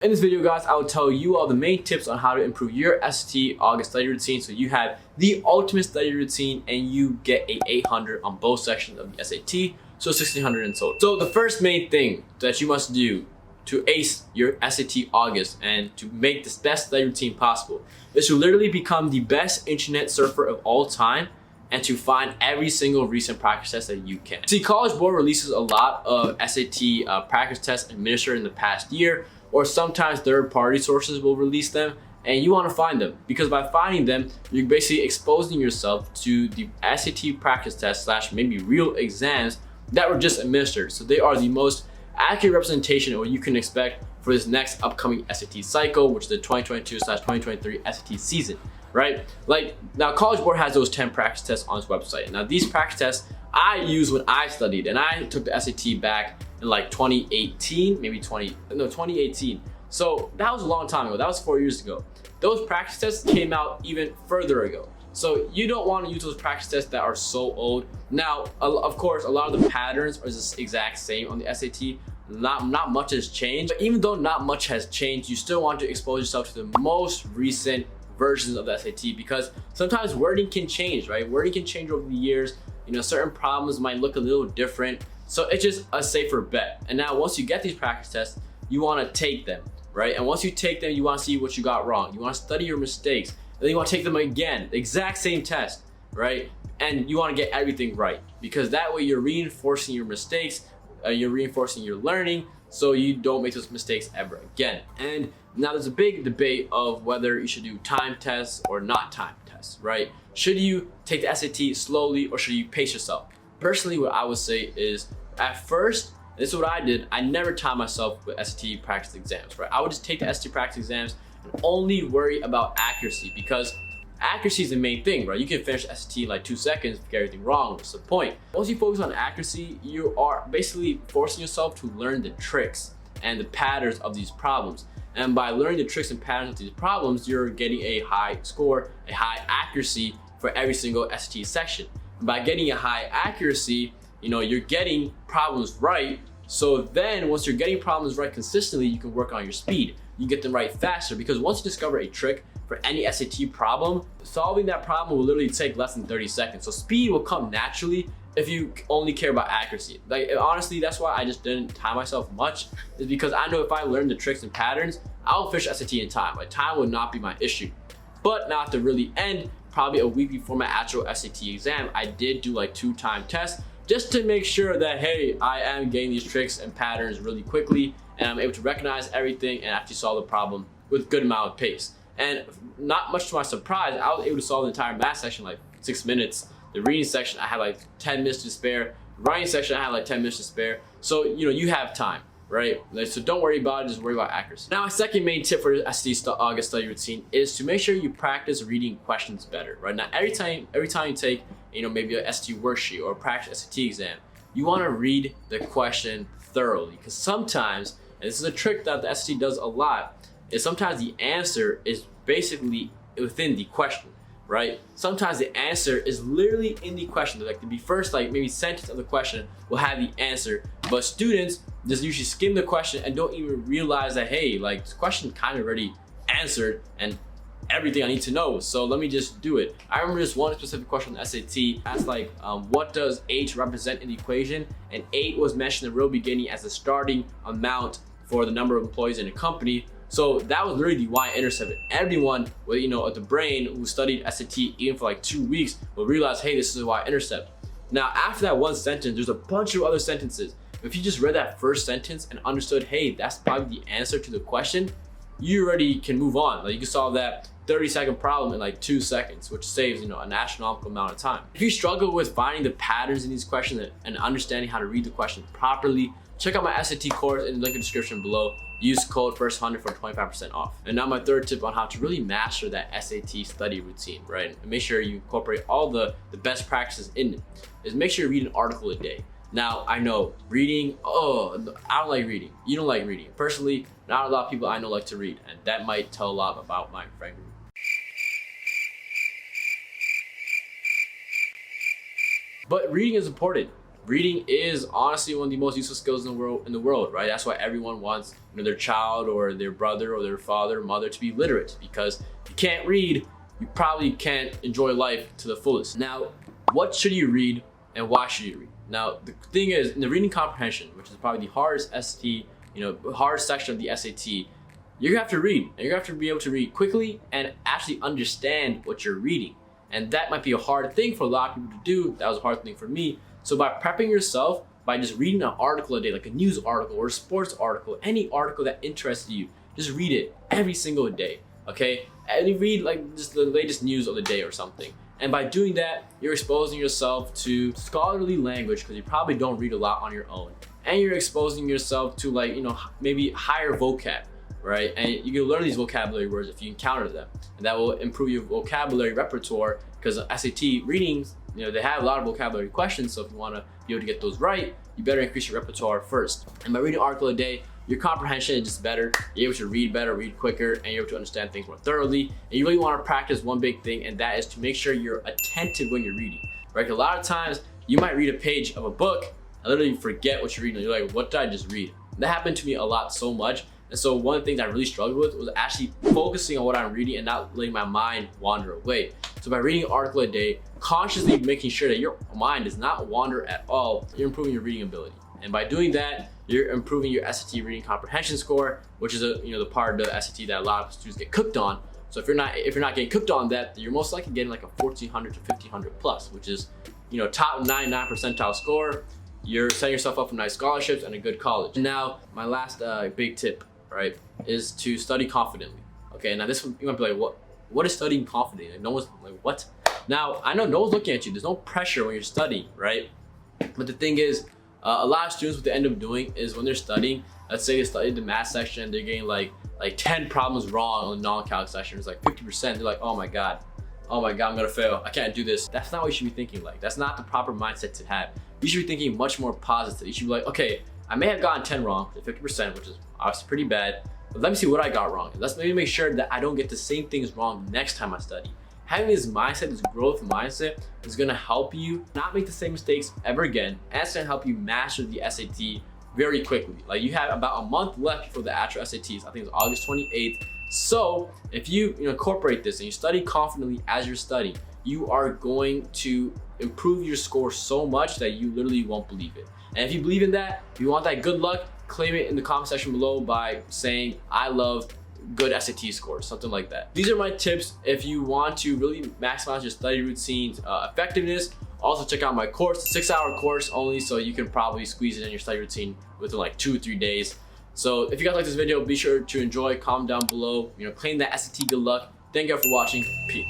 In this video, guys, I will tell you all the main tips on how to improve your SAT August study routine so you have the ultimate study routine and you get a 800 on both sections of the SAT, so 1600 in total. So the first main thing that you must do to ace your SAT August and to make this best study routine possible is to literally become the best internet surfer of all time and to find every single recent practice test that you can. See, College Board releases a lot of SAT practice tests administered in the past year, or sometimes third-party sources will release them, and you want to find them because by finding them, you're basically exposing yourself to the SAT practice tests / maybe real exams that were just administered. So they are the most accurate representation of what you can expect for this next upcoming SAT cycle, which is the 2022/2023 SAT season, right? Like now, College Board has those 10 practice tests on its website. Now these practice tests I used when I studied, and I took the SAT back in like 2018, 2018. So that was a long time ago. That was 4 years ago. Those practice tests came out even further ago. So you don't want to use those practice tests that are so old. Now, of course, a lot of the patterns are the exact same on the SAT. Not much has changed. But even though not much has changed, you still want to expose yourself to the most recent versions of the SAT because sometimes wording can change, right? Wording can change over the years. You know, certain problems might look a little different. So it's just a safer bet. And now once you get these practice tests, you want to take them, right? And once you take them, you want to see what you got wrong. You want to study your mistakes. And then you want to take them again, the exact same test, right? And you want to get everything right because that way you're reinforcing your mistakes, you're reinforcing your learning so you don't make those mistakes ever again. And now there's a big debate of whether you should do time tests or not time tests, right? Should you take the SAT slowly or should you pace yourself? Personally, what I would say is at first, this is what I did, I never timed myself with SAT practice exams, right? I would just take the SAT practice exams and only worry about accuracy because accuracy is the main thing, right? You can finish SAT in like 2 seconds if you get everything wrong. What's the point? Once you focus on accuracy, you are basically forcing yourself to learn the tricks and the patterns of these problems. And by learning the tricks and patterns of these problems, you're getting a high score, a high accuracy for every single SAT section. And by getting a high accuracy, you know, you're getting problems right. So then once you're getting problems right consistently, you can work on your speed. You get them right faster because once you discover a trick for any SAT problem, solving that problem will literally take less than 30 seconds. So speed will come naturally if you only care about accuracy. Like honestly, that's why I just didn't time myself much, is because I know if I learn the tricks and patterns, I'll finish SAT in time. Like time would not be my issue. But now at the really end, probably a week before my actual SAT exam, I did do like 2 time tests just to make sure that, hey, I am getting these tricks and patterns really quickly and I'm able to recognize everything and actually solve the problem with good amount of pace. And not much to my surprise, I was able to solve the entire math section in like 6 minutes. The reading section, I had like 10 minutes to spare. The writing section, I had like 10 minutes to spare. So, you know, you have time, right? So don't worry about it, just worry about accuracy. Now, my second main tip for the SAT August study routine is to make sure you practice reading questions better, right? Now, every time you take, you know, maybe a SAT worksheet or a practice SAT exam, you want to read the question thoroughly because sometimes, and this is a trick that the SAT does a lot, is sometimes the answer is basically within the question, right? Sometimes the answer is literally in the question. Like the first like maybe sentence of the question will have the answer, but students just usually skim the question and don't even realize that, hey, like this question kind of already answered and everything I need to know, so let me just do it. I remember this one specific question on the SAT asked like, what does H represent in the equation? And 8 was mentioned in the real beginning as the starting amount for the number of employees in a company. So that was literally the y-intercept. Everyone with, you know, at the brain who studied SAT even for like 2 weeks will realize, hey, this is a y-intercept. Now, after that one sentence, there's a bunch of other sentences. If you just read that first sentence and understood, hey, that's probably the answer to the question, you already can move on. Like you can solve that 30-second problem in like 2 seconds, which saves, you know, an astronomical amount of time. If you struggle with finding the patterns in these questions and understanding how to read the question properly, check out my SAT course in the link in the description below. Use code FIRST100 for 25% off. And now my third tip on how to really master that SAT study routine, right? And make sure you incorporate all the best practices in it, is make sure you read an article a day. Now, I know reading, I don't like reading. You don't like reading. Personally, not a lot of people I know like to read, and that might tell a lot about my friend group. But reading is important. reading is honestly one of the most useful skills in the world, right? That's why everyone wants their child or their brother or their father or mother to be literate, because if you can't read, you probably can't enjoy life to the fullest. Now, what should you read and why should you read? Now, the thing is, in the reading comprehension, which is probably the hardest SAT, hardest section of the SAT, you're gonna have to read, and you're gonna have to be able to read quickly and actually understand what you're reading. And that might be a hard thing for a lot of people to do. That was a hard thing for me. So by prepping yourself, by just reading an article a day, like a news article or a sports article, any article that interests you, just read it every single day, okay? And you read like just the latest news of the day or something. And by doing that, you're exposing yourself to scholarly language, because you probably don't read a lot on your own. And you're exposing yourself to maybe higher vocab, right? And you can learn these vocabulary words if you encounter them. And that will improve your vocabulary repertoire, because SAT readings, they have a lot of vocabulary questions. So if you want to be able to get those right, you better increase your repertoire first. And by reading an article a day, your comprehension is just better. You're able to read better, read quicker, and you're able to understand things more thoroughly. And you really want to practice one big thing, and that is to make sure you're attentive when you're reading, right? A lot of times you might read a page of a book and literally forget what you're reading. You're like, what did I just read? And that happened to me a lot, so much. And so one of the things I really struggled with was actually focusing on what I'm reading and not letting my mind wander away. So by reading an article a day, consciously making sure that your mind does not wander at all, you're improving your reading ability. And by doing that, you're improving your SAT reading comprehension score, which is the part of the SAT that a lot of students get cooked on. So if you're not getting cooked on that, then you're most likely getting like a 1400 to 1500 plus, which is top 99 percentile score. You're setting yourself up for nice scholarships and a good college. And now my last big tip, right, is to study confidently. Okay, now this one, you might be like, what is studying confidently? Like, no one's like, what? Now, I know no one's looking at you. There's no pressure when you're studying, right? But the thing is, a lot of students, what they end up doing is when they're studying, let's say they studied the math section, they're getting like 10 problems wrong on the non-calc section. It's like 50%. They're like, oh my God, I'm gonna fail. I can't do this. That's not what you should be thinking like. That's not the proper mindset to have. You should be thinking much more positive. You should be like, okay, I may have gotten 10 wrong, 50%, which is obviously pretty bad, but let me see what I got wrong. Let's maybe make sure that I don't get the same things wrong next time I study. Having this mindset, this growth mindset, is gonna help you not make the same mistakes ever again, and it's gonna help you master the SAT very quickly. Like, you have about a month left before the actual SATs. I think it's August 28th. So if you incorporate this and you study confidently as you're studying, you are going to improve your score so much that you literally won't believe it. And if you believe in that, if you want that good luck, claim it in the comment section below by saying, I love good SAT scores, something like that. These are my tips if you want to really maximize your study routine's effectiveness. Also check out my course, 6-hour course only, so you can probably squeeze it in your study routine within like 2 or 3 days. So if you guys like this video, be sure to enjoy, comment down below, claim that SAT good luck. Thank you all for watching. Peace.